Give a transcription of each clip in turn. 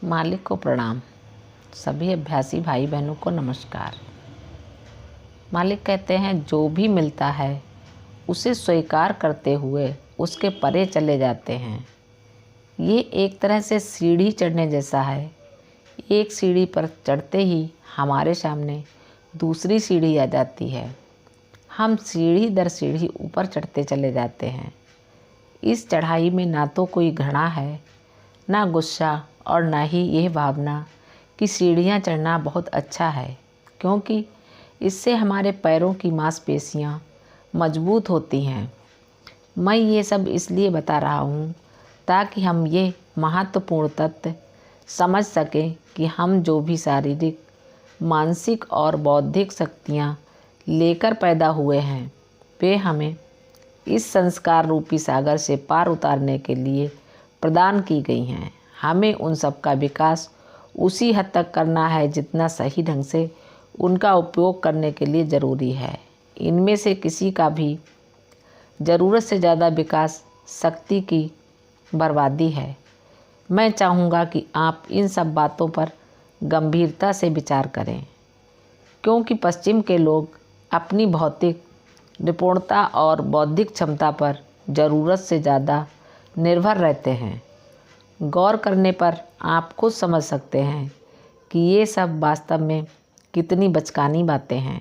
मालिक को प्रणाम। सभी अभ्यासी भाई बहनों को नमस्कार। मालिक कहते हैं जो भी मिलता है उसे स्वीकार करते हुए उसके परे चले जाते हैं। ये एक तरह से सीढ़ी चढ़ने जैसा है। एक सीढ़ी पर चढ़ते ही हमारे सामने दूसरी सीढ़ी आ जाती है। हम सीढ़ी दर सीढ़ी ऊपर चढ़ते चले जाते हैं। इस चढ़ाई में ना तो कोई घृणा है, ना गुस्सा और ना ही यह भावना कि सीढ़ियाँ चढ़ना बहुत अच्छा है, क्योंकि इससे हमारे पैरों की मांसपेशियाँ मजबूत होती हैं। मैं ये सब इसलिए बता रहा हूँ ताकि हम ये महत्वपूर्ण तथ्य समझ सकें कि हम जो भी शारीरिक, मानसिक और बौद्धिक शक्तियाँ लेकर पैदा हुए हैं, वे हमें इस संस्कार रूपी सागर से पार उतारने के लिए प्रदान की गई हैं। हमें उन सब का विकास उसी हद तक करना है जितना सही ढंग से उनका उपयोग करने के लिए ज़रूरी है। इनमें से किसी का भी ज़रूरत से ज़्यादा विकास शक्ति की बर्बादी है। मैं चाहूँगा कि आप इन सब बातों पर गंभीरता से विचार करें, क्योंकि पश्चिम के लोग अपनी भौतिक निपुणता और बौद्धिक क्षमता पर ज़रूरत से ज़्यादा निर्भर रहते हैं। गौर करने पर आप खुद समझ सकते हैं कि ये सब वास्तव में कितनी बचकानी बातें हैं।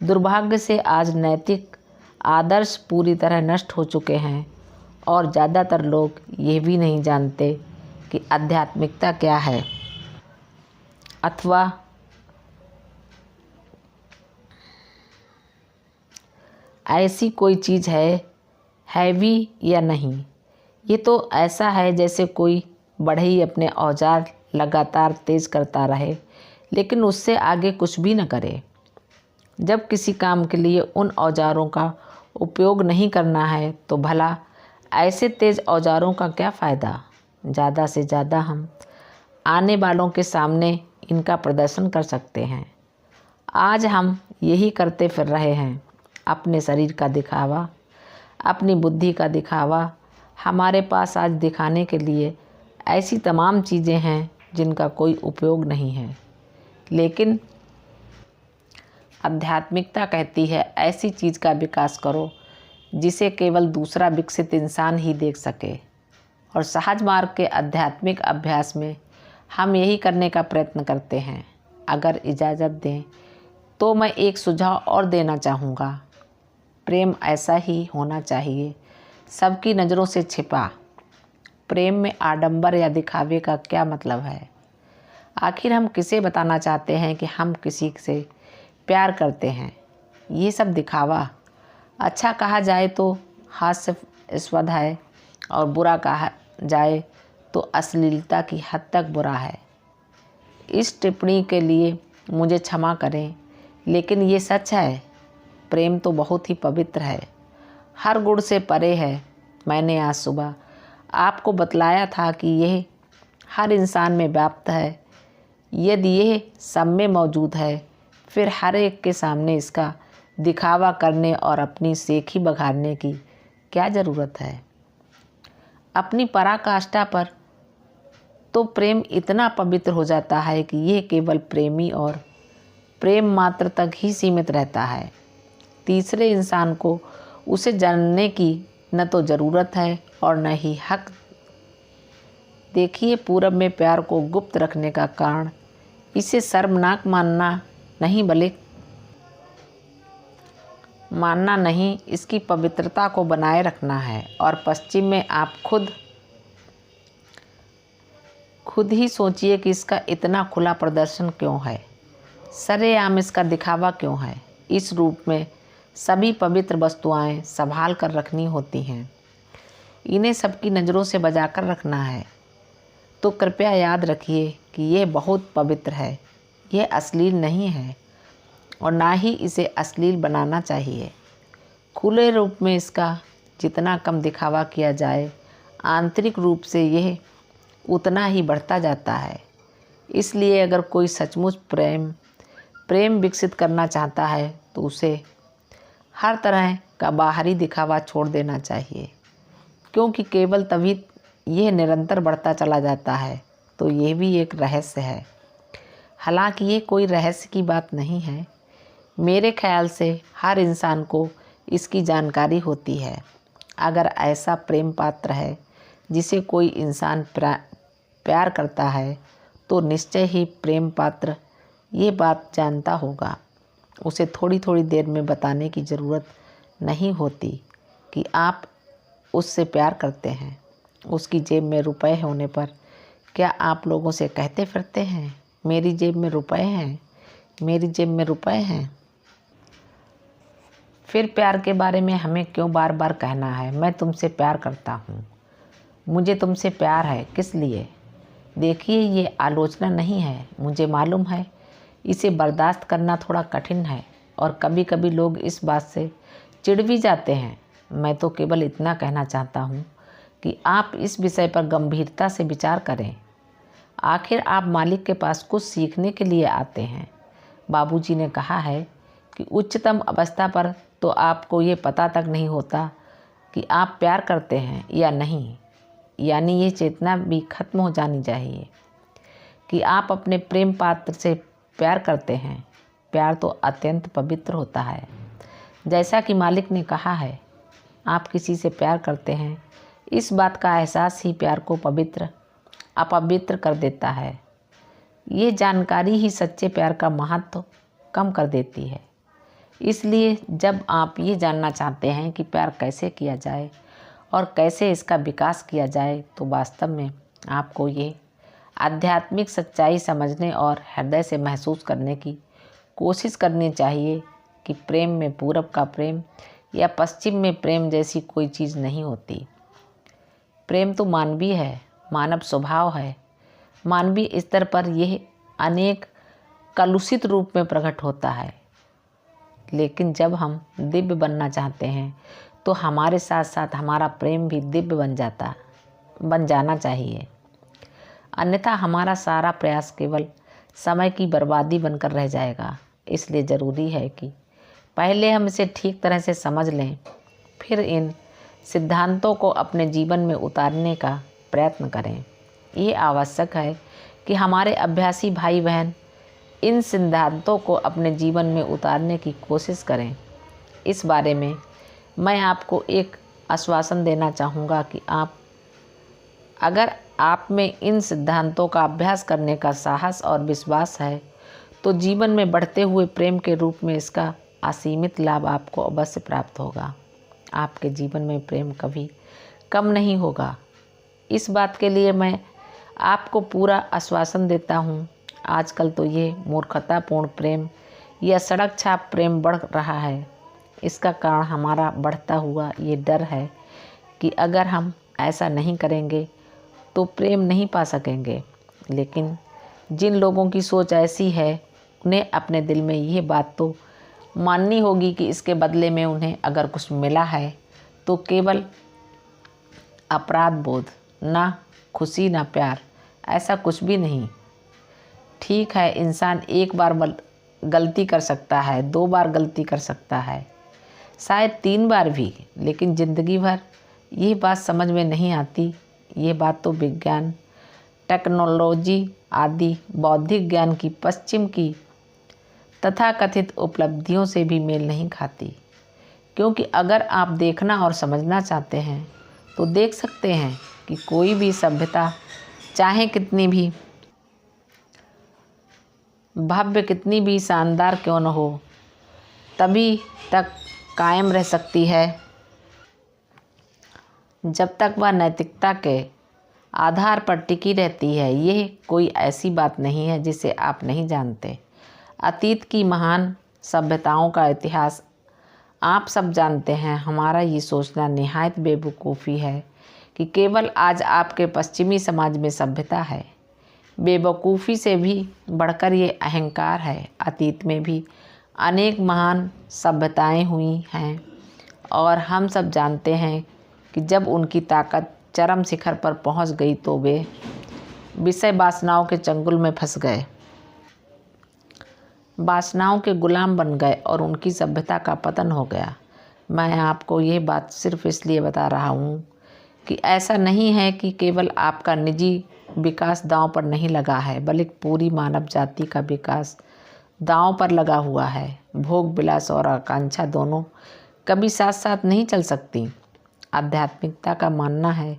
दुर्भाग्य से आज नैतिक आदर्श पूरी तरह नष्ट हो चुके हैं और ज़्यादातर लोग ये भी नहीं जानते कि आध्यात्मिकता क्या है, अथवा ऐसी कोई चीज़ है भी या नहीं। ये तो ऐसा है जैसे कोई बढ़ई अपने औजार लगातार तेज करता रहे, लेकिन उससे आगे कुछ भी न करे। जब किसी काम के लिए उन औजारों का उपयोग नहीं करना है तो भला ऐसे तेज औजारों का क्या फ़ायदा। ज़्यादा से ज़्यादा हम आने वालों के सामने इनका प्रदर्शन कर सकते हैं। आज हम यही करते फिर रहे हैं। अपने शरीर का दिखावा, अपनी बुद्धि का दिखावा। हमारे पास आज दिखाने के लिए ऐसी तमाम चीज़ें हैं जिनका कोई उपयोग नहीं है, लेकिन आध्यात्मिकता कहती है ऐसी चीज़ का विकास करो जिसे केवल दूसरा विकसित इंसान ही देख सके। और सहज मार्ग के आध्यात्मिक अभ्यास में हम यही करने का प्रयत्न करते हैं। अगर इजाज़त दें तो मैं एक सुझाव और देना चाहूँगा। प्रेम ऐसा ही होना चाहिए, सबकी नज़रों से छिपा। प्रेम में आडंबर या दिखावे का क्या मतलब है। आखिर हम किसे बताना चाहते हैं कि हम किसी से प्यार करते हैं। ये सब दिखावा, अच्छा कहा जाए तो हास्यास्पद है और बुरा कहा जाए तो अश्लीलता की हद तक बुरा है। इस टिप्पणी के लिए मुझे क्षमा करें, लेकिन ये सच है। प्रेम तो बहुत ही पवित्र है, हर गुण से परे है। मैंने आज सुबह आपको बतलाया था कि यह हर इंसान में व्याप्त है। यदि यह सब में मौजूद है, फिर हर एक के सामने इसका दिखावा करने और अपनी सेखी बघाड़ने की क्या ज़रूरत है। अपनी पराकाष्ठा पर तो प्रेम इतना पवित्र हो जाता है कि यह केवल प्रेमी और प्रेम मात्र तक ही सीमित रहता है। तीसरे इंसान को उसे जानने की न तो ज़रूरत है और न ही हक। देखिए, पूरब में प्यार को गुप्त रखने का कारण इसे शर्मनाक मानना नहीं, इसकी पवित्रता को बनाए रखना है। और पश्चिम में आप खुद ही सोचिए कि इसका इतना खुला प्रदर्शन क्यों है, सरेआम इसका दिखावा क्यों है। इस रूप में सभी पवित्र वस्तुएं संभाल कर रखनी होती हैं, इन्हें सबकी नज़रों से बचा कर रखना है। तो कृपया याद रखिए कि यह बहुत पवित्र है, यह अश्लील नहीं है और ना ही इसे अश्लील बनाना चाहिए। खुले रूप में इसका जितना कम दिखावा किया जाए, आंतरिक रूप से यह उतना ही बढ़ता जाता है। इसलिए अगर कोई सचमुच प्रेम विकसित करना चाहता है तो उसे हर तरह का बाहरी दिखावा छोड़ देना चाहिए, क्योंकि केवल तभी यह निरंतर बढ़ता चला जाता है तो ये भी एक रहस्य है। हालांकि ये कोई रहस्य की बात नहीं है। मेरे ख्याल से हर इंसान को इसकी जानकारी होती है। अगर ऐसा प्रेम पात्र है जिसे कोई इंसान प्यार करता है तो निश्चय ही प्रेम पात्र ये बात जानता होगा। उसे थोड़ी थोड़ी देर में बताने की ज़रूरत नहीं होती कि आप उससे प्यार करते हैं। उसकी जेब में रुपए होने पर क्या आप लोगों से कहते फिरते हैं, मेरी जेब में रुपए हैं, मेरी जेब में रुपए हैं? फिर प्यार के बारे में हमें क्यों बार बार कहना है, मैं तुमसे प्यार करता हूँ, मुझे तुमसे प्यार है? किस लिए? देखिए, ये आलोचना नहीं है, मुझे मालूम है इसे बर्दाश्त करना थोड़ा कठिन है और कभी कभी लोग इस बात से चिढ़ भी जाते हैं। मैं तो केवल इतना कहना चाहता हूँ कि आप इस विषय पर गंभीरता से विचार करें। आखिर आप मालिक के पास कुछ सीखने के लिए आते हैं। बाबूजी ने कहा है कि उच्चतम अवस्था पर तो आपको ये पता तक नहीं होता कि आप प्यार करते हैं या नहीं, यानी ये चेतना भी खत्म हो जानी चाहिए कि आप अपने प्रेम पात्र से प्यार करते हैं। प्यार तो अत्यंत पवित्र होता है। जैसा कि मालिक ने कहा है, आप किसी से प्यार करते हैं, इस बात का एहसास ही प्यार को अपवित्र कर देता है। ये जानकारी ही सच्चे प्यार का महत्व कम कर देती है। इसलिए जब आप ये जानना चाहते हैं कि प्यार कैसे किया जाए और कैसे इसका विकास किया जाए, तो वास्तव में आपको ये आध्यात्मिक सच्चाई समझने और हृदय से महसूस करने की कोशिश करनी चाहिए कि प्रेम में पूरब का प्रेम या पश्चिम में प्रेम जैसी कोई चीज़ नहीं होती। प्रेम तो मानवीय है, मानव स्वभाव है। मानवीय स्तर पर यह अनेक कलुषित रूप में प्रकट होता है। लेकिन जब हम दिव्य बनना चाहते हैं तो हमारे साथ साथ हमारा प्रेम भी दिव्य बन जाना चाहिए। अन्यथा हमारा सारा प्रयास केवल समय की बर्बादी बनकर रह जाएगा। इसलिए ज़रूरी है कि पहले हम इसे ठीक तरह से समझ लें, फिर इन सिद्धांतों को अपने जीवन में उतारने का प्रयत्न करें। ये आवश्यक है कि हमारे अभ्यासी भाई बहन इन सिद्धांतों को अपने जीवन में उतारने की कोशिश करें। इस बारे में मैं आपको एक आश्वासन देना चाहूँगा कि अगर आप में इन सिद्धांतों का अभ्यास करने का साहस और विश्वास है तो जीवन में बढ़ते हुए प्रेम के रूप में इसका असीमित लाभ आपको अवश्य प्राप्त होगा। आपके जीवन में प्रेम कभी कम नहीं होगा। इस बात के लिए मैं आपको पूरा आश्वासन देता हूँ। आजकल तो ये मूर्खतापूर्ण प्रेम या सड़क छाप प्रेम बढ़ रहा है। इसका कारण हमारा बढ़ता हुआ ये डर है कि अगर हम ऐसा नहीं करेंगे तो प्रेम नहीं पा सकेंगे। लेकिन जिन लोगों की सोच ऐसी है उन्हें अपने दिल में ये बात तो माननी होगी कि इसके बदले में उन्हें अगर कुछ मिला है तो केवल अपराध बोध, ना खुशी ना प्यार, ऐसा कुछ भी नहीं। ठीक है, इंसान एक बार गलती कर सकता है, 2 बार गलती कर सकता है, शायद 3 बार भी, लेकिन ज़िंदगी भर ये बात समझ में नहीं आती। ये बात तो विज्ञान, टेक्नोलॉजी आदि बौद्धिक ज्ञान की पश्चिम की तथाकथित उपलब्धियों से भी मेल नहीं खाती। क्योंकि अगर आप देखना और समझना चाहते हैं तो देख सकते हैं कि कोई भी सभ्यता चाहे कितनी भी भव्य, कितनी भी शानदार क्यों न हो, तभी तक कायम रह सकती है जब तक वह नैतिकता के आधार पर टिकी रहती है। यह कोई ऐसी बात नहीं है जिसे आप नहीं जानते। अतीत की महान सभ्यताओं का इतिहास आप सब जानते हैं। हमारा ये सोचना निहायत बेवकूफ़ी है कि केवल आज आपके पश्चिमी समाज में सभ्यता है। बेवकूफ़ी से भी बढ़कर ये अहंकार है। अतीत में भी अनेक महान सभ्यताएं हुई हैं और हम सब जानते हैं कि जब उनकी ताकत चरम शिखर पर पहुंच गई तो वे विषय वासनाओं के चंगुल में फंस गए, वासनाओं के गुलाम बन गए और उनकी सभ्यता का पतन हो गया। मैं आपको ये बात सिर्फ इसलिए बता रहा हूँ कि ऐसा नहीं है कि केवल आपका निजी विकास दांव पर नहीं लगा है, बल्कि पूरी मानव जाति का विकास दांव पर लगा हुआ है। भोग विलास और आकांक्षा दोनों कभी साथ साथ नहीं चल सकती। आध्यात्मिकता का मानना है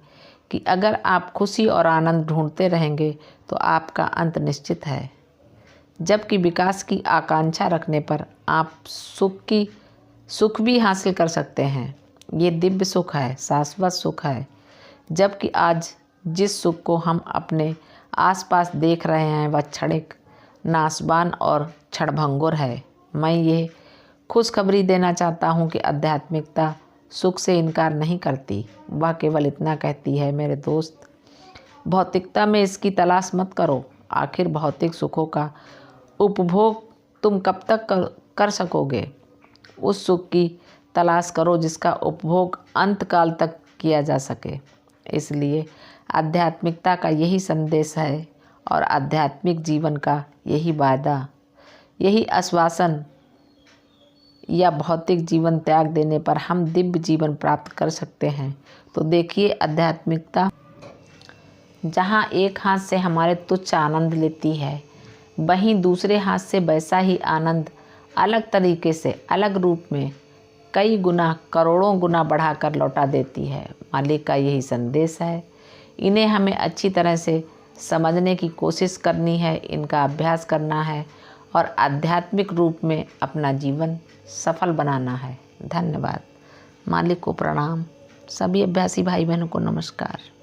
कि अगर आप खुशी और आनंद ढूंढते रहेंगे तो आपका अंत निश्चित है, जबकि विकास की आकांक्षा रखने पर आप सुख भी हासिल कर सकते हैं। ये दिव्य सुख है, शाश्वत सुख है। जबकि आज जिस सुख को हम अपने आसपास देख रहे हैं वह क्षणिक, नाशवान और क्षणभंगुर है। मैं ये खुशखबरी देना चाहता हूँ कि आध्यात्मिकता सुख से इनकार नहीं करती। वह केवल इतना कहती है, मेरे दोस्त, भौतिकता में इसकी तलाश मत करो। आखिर भौतिक सुखों का उपभोग तुम कब तक कर सकोगे? उस सुख की तलाश करो जिसका उपभोग अंतकाल तक किया जा सके। इसलिए आध्यात्मिकता का यही संदेश है और आध्यात्मिक जीवन का यही वायदा, यही आश्वासन या भौतिक जीवन त्याग देने पर हम दिव्य जीवन प्राप्त कर सकते हैं। तो देखिए, आध्यात्मिकता जहाँ एक हाथ से हमारे तुच्छ आनंद लेती है, वहीं दूसरे हाथ से वैसा ही आनंद अलग तरीके से, अलग रूप में कई गुना, करोड़ों गुना बढ़ाकर लौटा देती है। मालिक का यही संदेश है। इन्हें हमें अच्छी तरह से समझने की कोशिश करनी है, इनका अभ्यास करना है और आध्यात्मिक रूप में अपना जीवन सफल बनाना है। धन्यवाद। मालिक को प्रणाम। सभी अभ्यासी भाई बहनों को नमस्कार।